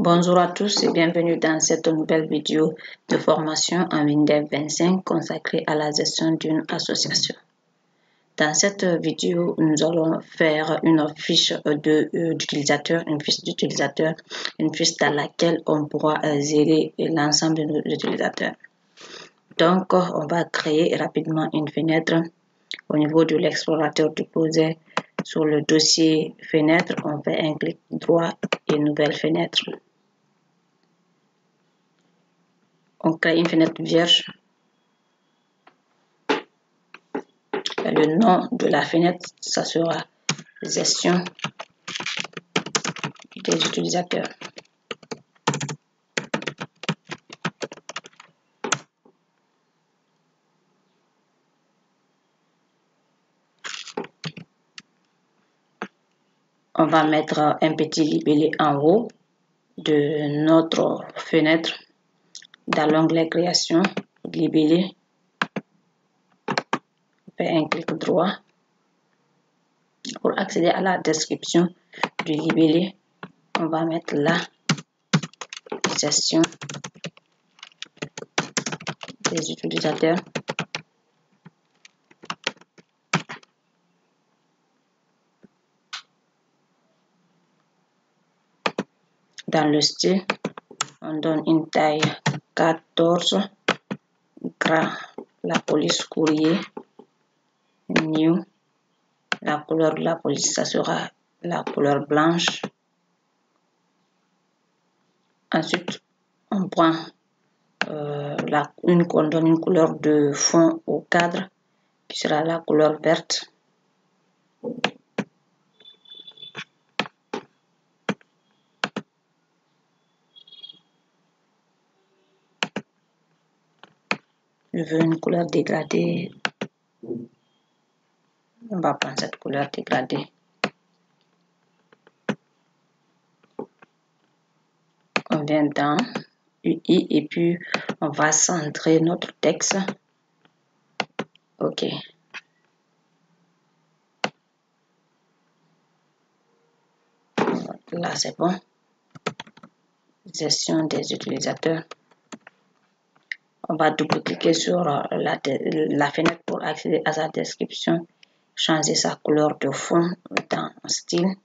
Bonjour à tous et bienvenue dans cette nouvelle vidéo de formation en Windows 25 consacrée à la gestion d'une association. Dans cette vidéo, nous allons faire une fiche d'utilisateur, une fiche dans laquelle on pourra gérer l'ensemble de nos utilisateurs. Donc, on va créer rapidement une fenêtre au niveau de l'explorateur du projet. Sur le dossier fenêtre, on fait un clic droit et nouvelle fenêtre. On crée une fenêtre vierge. Le nom de la fenêtre, ça sera gestion des utilisateurs. On va mettre un petit libellé en haut de notre fenêtre dans l'onglet création, libellé. On fait un clic droit. Pour accéder à la description du libellé, on va mettre là gestion des utilisateurs. Dans le style, on donne une taille 14, gras, la police courrier, new, la couleur de la police, ça sera la couleur blanche. Ensuite, on prend on donne une couleur de fond au cadre qui sera la couleur verte. Je veux une couleur dégradée. On va prendre cette couleur dégradée. On vient dans UI et puis on va centrer notre texte. OK. Là, c'est bon. Gestion des utilisateurs. On va double-cliquer sur la fenêtre pour accéder à sa description. Changer sa couleur de fond dans style.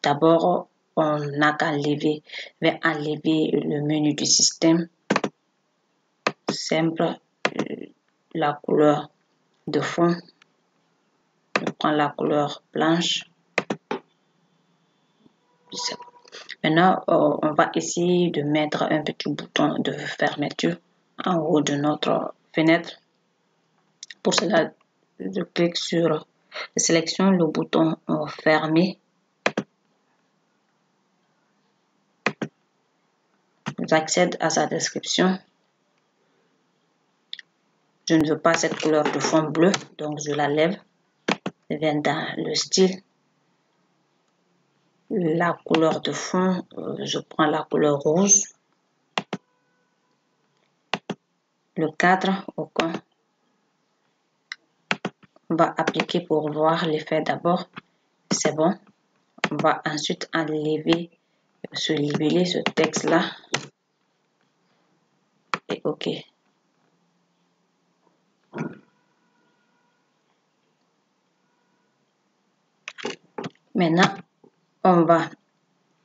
D'abord, on n'a qu'à enlever le menu du système. Simple, la couleur de fond. Je prends la couleur blanche. Maintenant, on va essayer de mettre un petit bouton de fermeture en haut de notre fenêtre. Pour cela, je clique sur sélectionne le bouton fermer. J'accède à sa description. Je ne veux pas cette couleur de fond bleu, donc je la lève. Je viens dans le style. La couleur de fond, je prends la couleur rouge. Le cadre au coin. On va appliquer pour voir l'effet d'abord. C'est bon. On va ensuite enlever ce libellé, ce texte-là. Et OK. Maintenant, on va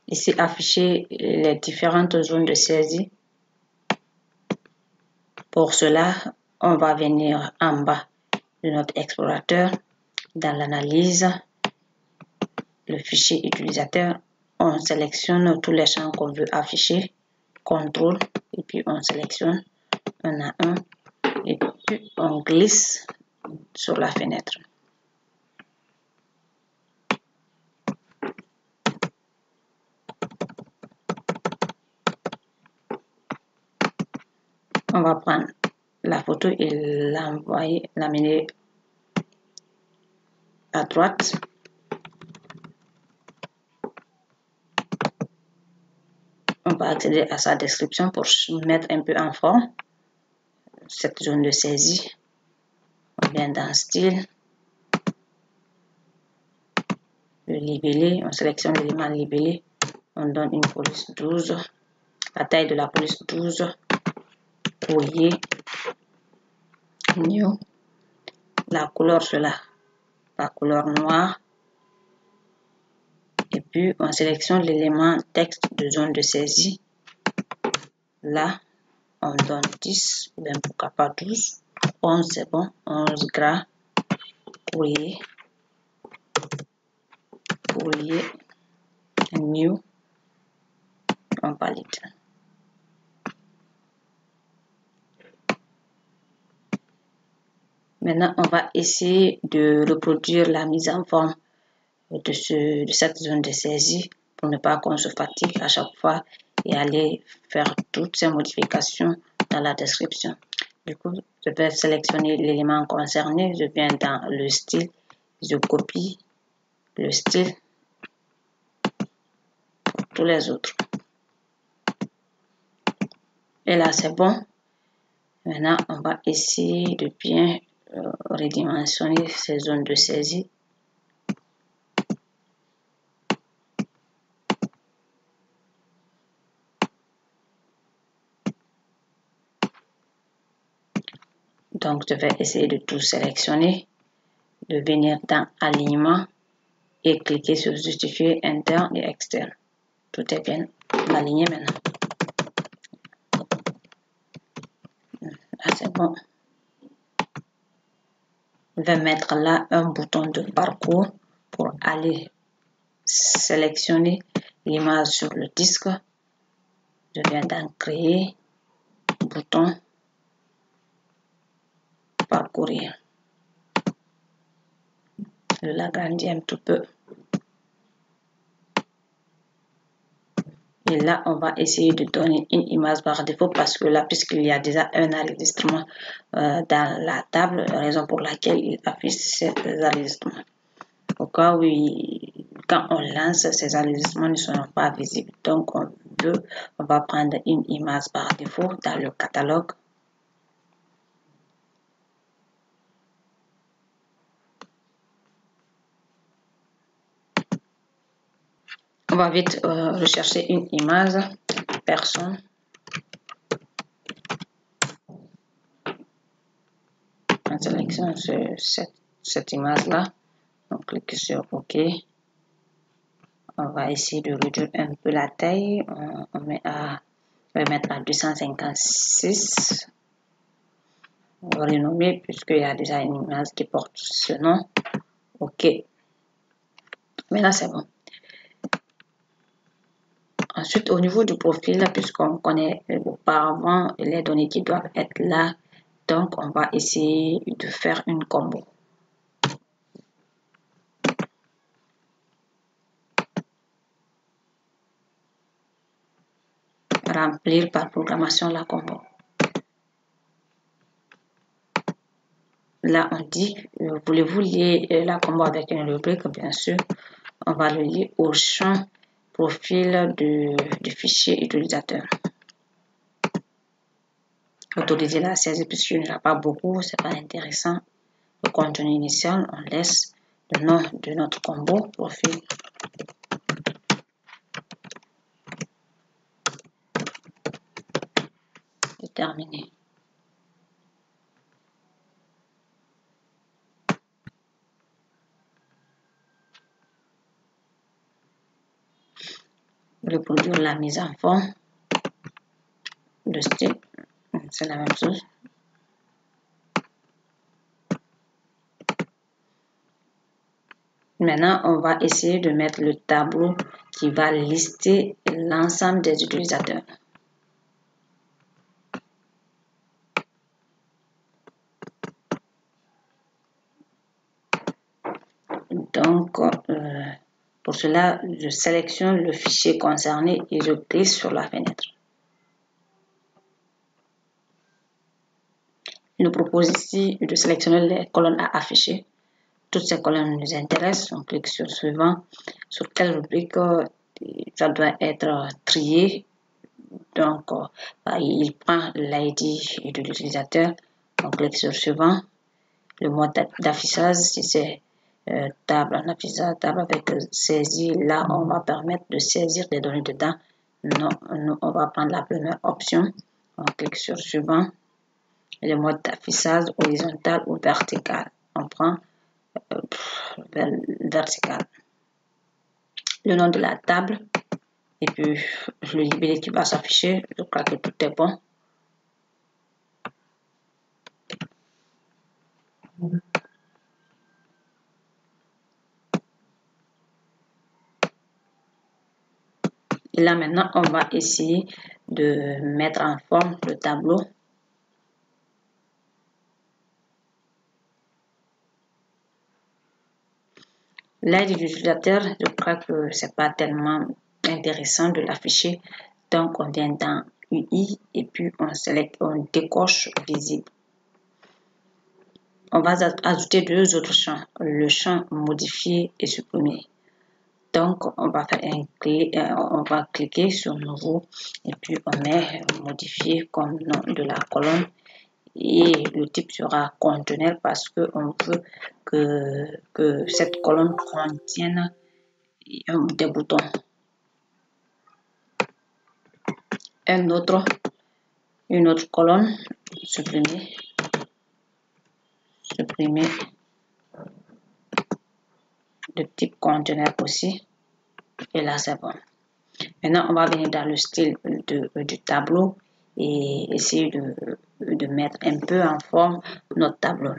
ici afficher les différentes zones de saisie. Pour cela, on va venir en bas de notre explorateur, dans l'analyse, le fichier utilisateur. On sélectionne tous les champs qu'on veut afficher, contrôle, et puis on sélectionne un à un, et puis on glisse sur la fenêtre. On va prendre la photo et l'amener à droite. On va accéder à sa description pour mettre un peu en forme cette zone de saisie. On vient dans style, le libellé, on sélectionne l'élément libellé, On donne une police 12. La taille de la police 12. Courrier. New. La couleur sera la couleur noire. Et puis, on sélectionne l'élément texte de zone de saisie. Là, on donne 10, ou bien pourquoi pas 12. 11, c'est bon. 11 gras. Courrier. Courrier. New. On valide. Maintenant, on va essayer de reproduire la mise en forme de cette zone de saisie pour ne pas qu'on se fatigue à chaque fois et aller faire toutes ces modifications dans la description. Du coup, je vais sélectionner l'élément concerné. Je viens dans le style. Je copie le style pour tous les autres. Et là, c'est bon. Maintenant, on va essayer de bien redimensionner ces zones de saisie. Donc, je vais essayer de tout sélectionner, de venir dans Alignement et cliquer sur Justifier interne et externe. Tout est bien aligné maintenant. Là, c'est bon. Je vais mettre là un bouton de parcours pour aller sélectionner l'image sur le disque. Je viens d'en créer, bouton, parcourir. Je l'agrandis un tout peu. Et là, on va essayer de donner une image par défaut parce que là, puisqu'il y a déjà un enregistrement dans la table, raison pour laquelle il affiche cet enregistrement. Au cas où, quand on lance, ces enregistrements ne seront pas visibles. Donc, on va prendre une image par défaut dans le catalogue. On va vite rechercher une image, personne. On sélectionne cette image-là. On clique sur OK. On va essayer de réduire un peu la taille. On va mettre à 256. On va renommer puisqu'il y a déjà une image qui porte ce nom. OK. Maintenant, c'est bon. Ensuite, au niveau du profil, puisqu'on connaît auparavant les données qui doivent être là, donc on va essayer de faire une combo. Remplir par programmation la combo. Là, on dit, voulez-vous lier la combo avec une rubrique? Bien sûr, on va le lier au champ profil du fichier utilisateur. Autoriser la saisie puisqu'il n'y en a pas beaucoup, c'est pas intéressant. Le contenu initial, on laisse le nom de notre combo profil. C'est terminé. Reproduire la mise en forme. Le style, c'est la même chose. Maintenant, on va essayer de mettre le tableau qui va lister l'ensemble des utilisateurs. Donc, pour cela, je sélectionne le fichier concerné et je clique sur la fenêtre. Il nous propose ici de sélectionner les colonnes à afficher. Toutes ces colonnes nous intéressent. On clique sur suivant. Sur quelle rubrique ça doit être trié. Donc, il prend l'ID de l'utilisateur. On clique sur suivant. Le mode d'affichage, si c'est table, un affichage table avec saisie. Là, on va permettre de saisir des données dedans. Non, on va prendre la première option. On clique sur suivant. Et le mode d'affichage horizontal ou vertical. On prend vertical. Le nom de la table et puis le libellé qui va s'afficher. Je crois que tout est bon. Et là maintenant, on va essayer de mettre en forme le tableau. L'aide du utilisateur, je crois que c'est pas tellement intéressant de l'afficher. Donc on vient dans UI et puis on décoche visible. On va ajouter deux autres champs, le champ modifier et supprimer. Donc on va faire on va cliquer sur nouveau et puis on met modifier comme nom de la colonne. Et le type sera conteneur parce qu'on veut que cette colonne contienne des boutons. Une autre colonne, supprimer, de type conteneur aussi. Et là, c'est bon. Maintenant, on va venir dans le style du tableau et essayer de mettre un peu en forme notre tableau.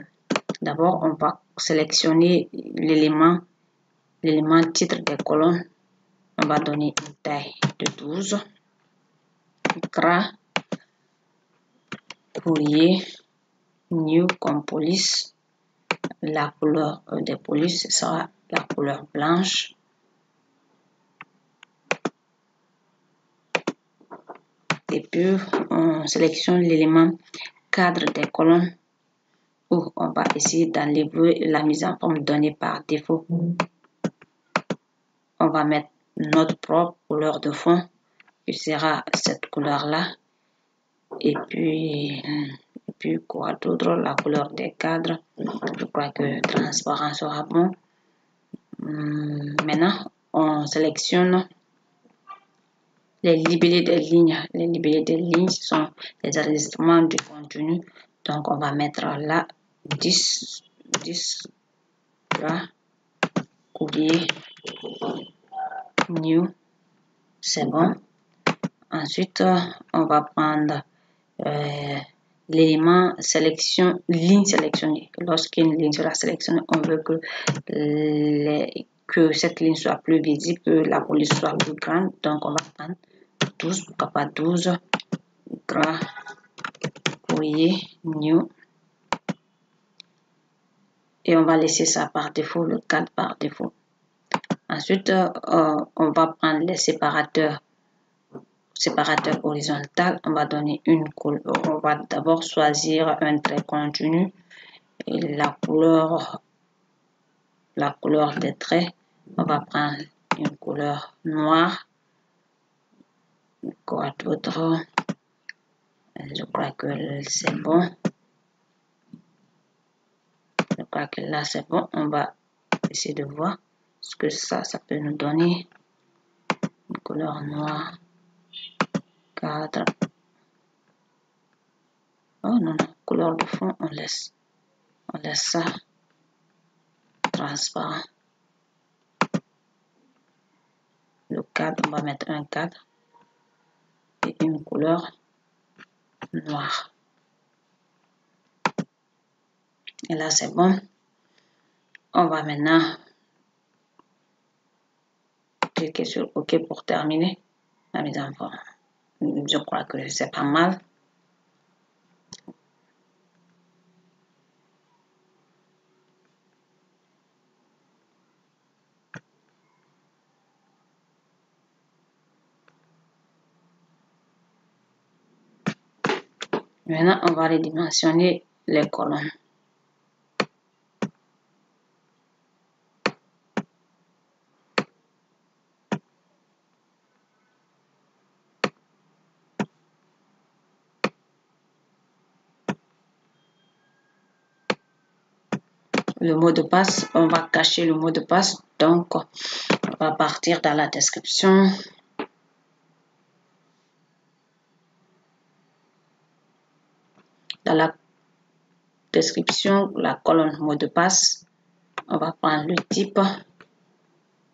D'abord, on va sélectionner l'élément titre des colonnes. On va donner une taille de 12. Gras, courrier, new comme police. La couleur des polices sera la couleur blanche. Et puis, on sélectionne l'élément cadre des colonnes où on va essayer d'enlever la mise en forme donnée par défaut. On va mettre notre propre couleur de fond qui sera cette couleur-là. Et puis quoi d'autre, la couleur des cadres. Je crois que transparent sera bon. Maintenant, on sélectionne les libellés des lignes. Les libellés des lignes sont les enregistrements du contenu. Donc, on va mettre là 10 là, courrier, new, c'est bon. Ensuite, on va prendre l'élément sélection, ligne sélectionnée. Lorsqu'une ligne sera sélectionnée, on veut que cette ligne soit plus visible, que la police soit plus grande. Donc, on va prendre 12, pourquoi pas 12, gras, courrier, new. Et on va laisser ça par défaut, le cadre par défaut. Ensuite, on va prendre les séparateurs horizontal. On va donner une couleur. On va d'abord choisir un trait continu et la couleur des traits. On va prendre une couleur noire. Quoi d'autre? Je crois que c'est bon. Je crois que là c'est bon. On va essayer de voir ce que ça peut nous donner. Une couleur noire. 4. Oh non, couleur de fond, on laisse ça transparent. Le cadre, on va mettre un cadre et une couleur noire. Et là, c'est bon. On va maintenant cliquer sur OK pour terminer la mise en forme. Je crois que c'est pas mal. Maintenant, on va redimensionner les colonnes. le mot de passe. On va cacher le mot de passe. Donc, on va partir dans la description. Dans la description, la colonne mot de passe, on va prendre le type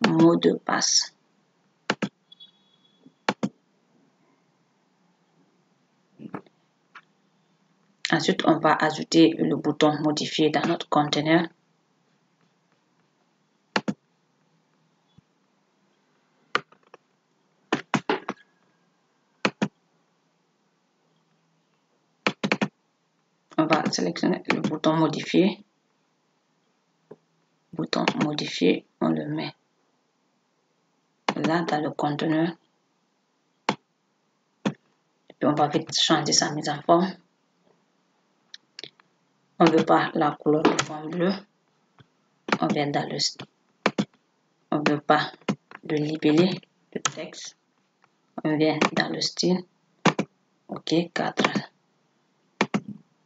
mot de passe. Ensuite, on va ajouter le bouton modifier dans notre conteneur. On va sélectionner le bouton modifier. Bouton modifier, on le met là dans le conteneur. Et puis on va vite changer sa mise en forme. On ne veut pas la couleur de fond bleu. On vient dans le style. On ne veut pas de libellé de texte. On vient dans le style. OK, 4.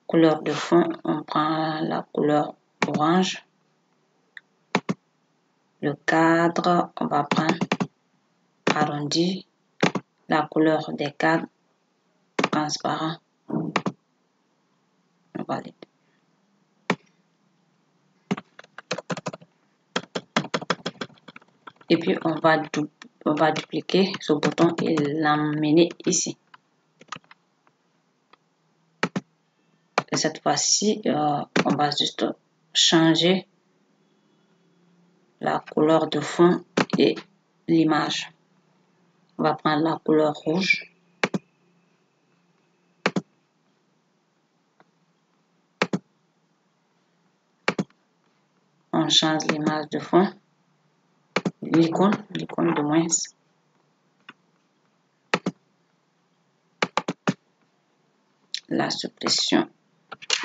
Couleur de fond, on prend la couleur orange. Le cadre, on va prendre arrondi. La couleur des cadres, transparent. On valide. Et puis on va dupliquer ce bouton et l'emmener ici. Et cette fois-ci, on va juste changer la couleur de fond et l'image. On va prendre la couleur rouge. On change l'image de fond. L'icône de moins. La suppression,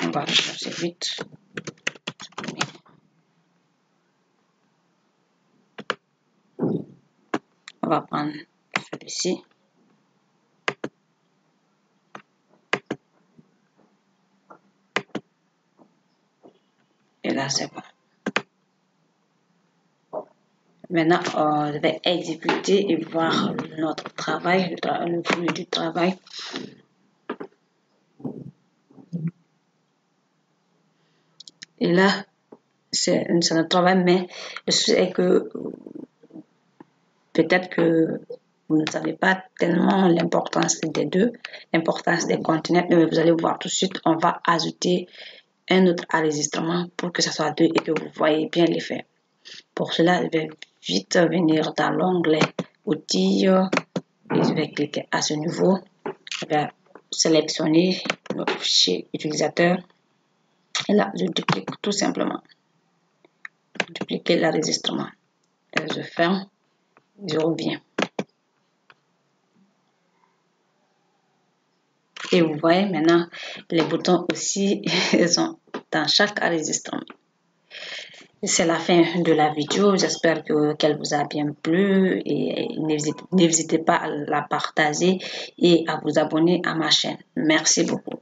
on va le chercher vite. On va prendre celui-ci. Et là, c'est bon. Maintenant, je vais exécuter et voir notre travail, le fruit du travail. Et là, c'est notre travail, mais le souci est que peut-être que vous ne savez pas tellement l'importance des deux, l'importance des conteneurs, mais vous allez voir tout de suite, on va ajouter un autre enregistrement pour que ça soit deux et que vous voyez bien l'effet. Pour cela, je vais vite venir dans l'onglet outils et je vais cliquer à ce niveau. Je vais sélectionner notre fichier utilisateur et là, je duplique tout simplement. Dupliquer l'enregistrement. Je ferme, je reviens. Et vous voyez maintenant, les boutons aussi sont dans chaque enregistrement. C'est la fin de la vidéo. J'espère qu'elle vous a bien plu et n'hésitez pas à la partager et à vous abonner à ma chaîne. Merci beaucoup.